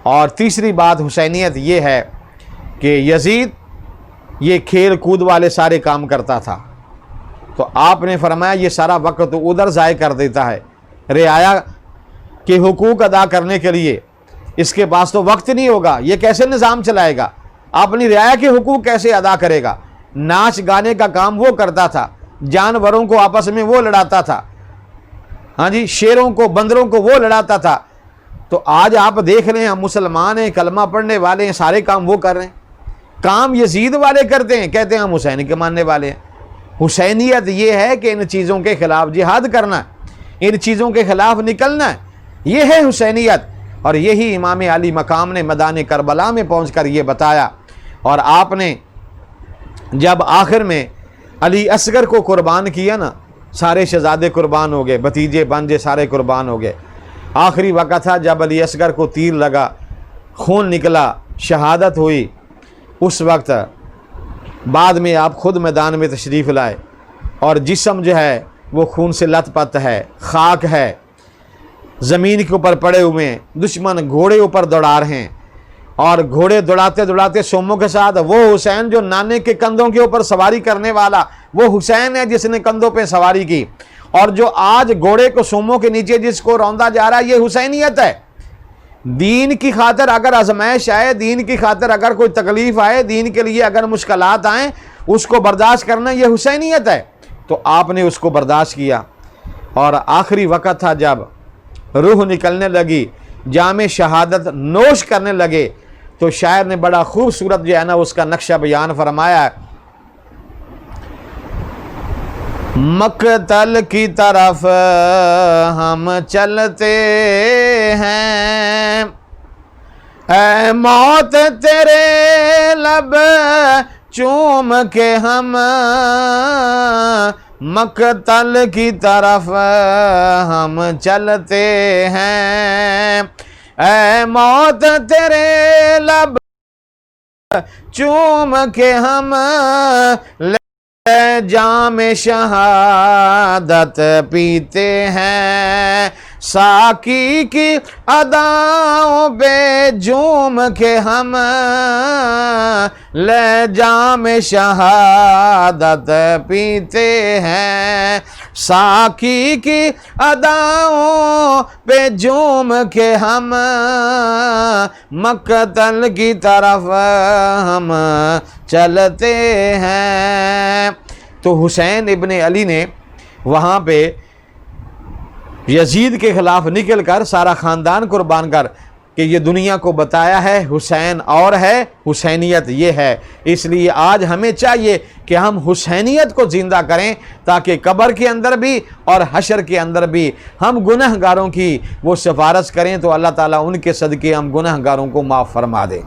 اور تیسری بات حسینیت یہ ہے کہ یزید یہ کھیل کود والے سارے کام کرتا تھا، تو آپ نے فرمایا یہ سارا وقت ادھر ضائع کر دیتا ہے، رعایا کے حقوق ادا کرنے کے لیے اس کے پاس تو وقت نہیں ہوگا، یہ کیسے نظام چلائے گا، اپنی رعایا کے حقوق کیسے ادا کرے گا۔ ناچ گانے کا کام وہ کرتا تھا، جانوروں کو آپس میں وہ لڑاتا تھا، ہاں جی، شیروں کو بندروں کو وہ لڑاتا تھا۔ تو آج آپ دیکھ رہے ہیں ہم مسلمان ہیں، کلمہ پڑھنے والے ہیں، سارے کام وہ کر رہے ہیں، کام یزید والے کرتے ہیں، کہتے ہیں ہم حسین کے ماننے والے ہیں۔ حسینیت یہ ہے کہ ان چیزوں کے خلاف جہاد کرنا ہے، ان چیزوں کے خلاف نکلنا ہے، یہ ہے حسینیت۔ اور یہی امام علی مقام نے میدان کربلا میں پہنچ کر یہ بتایا۔ اور آپ نے جب آخر میں علی اصغر کو قربان کیا نا، سارے شہزادے قربان ہو گئے، بھتیجے بانجے سارے قربان ہو گئے، آخری وقت تھا جب علی اصغر کو تیر لگا، خون نکلا، شہادت ہوئی، اس وقت بعد میں آپ خود میدان میں تشریف لائے اور جسم جو ہے وہ خون سے لت پت ہے، خاک ہے، زمین کے اوپر پڑے ہوئے ہیں، دشمن گھوڑے اوپر دوڑا رہے ہیں، اور گھوڑے دوڑاتے دوڑاتے سوموں کے ساتھ وہ حسین جو نانے کے کندھوں کے اوپر سواری کرنے والا وہ حسین ہے جس نے کندھوں پہ سواری کی، اور جو آج گھوڑے کو سوموں کے نیچے جس کو روندا جا رہا ہے یہ حسینیت ہے۔ دین کی خاطر اگر آزمائش آئے، دین کی خاطر اگر کوئی تکلیف آئے، دین کے لیے اگر مشکلات آئیں، اس کو برداشت کرنا یہ حسینیت ہے۔ تو آپ نے اس کو برداشت کیا، اور آخری وقت تھا جب روح نکلنے لگی، جام شہادت نوش کرنے لگے، تو شاعر نے بڑا خوبصورت جو ہے نا اس کا نقشہ بیان فرمایا ہے، مقتل کی طرف ہم چلتے ہیں، اے موت تیرے لب چوم کے ہم مقتل کی طرف ہم چلتے ہیں، اے موت تیرے لب چوم کے ہم جام شہادت پیتے ہیں، ساقی کی اداؤں پہ جھوم کے ہم لے جام شہادت پیتے ہیں، ساقی کی اداؤں پہ جھوم کے ہم مقتل کی طرف ہم چلتے ہیں۔ تو حسین ابن علی نے وہاں پہ یزید کے خلاف نکل کر سارا خاندان قربان کر کہ یہ دنیا کو بتایا ہے حسین اور ہے، حسینیت یہ ہے۔ اس لیے آج ہمیں چاہیے کہ ہم حسینیت کو زندہ کریں تاکہ قبر کے اندر بھی اور حشر کے اندر بھی ہم گناہ گاروں کی وہ سفارش کریں، تو اللہ تعالیٰ ان کے صدقے ہم گناہ گاروں کو معاف فرما دے۔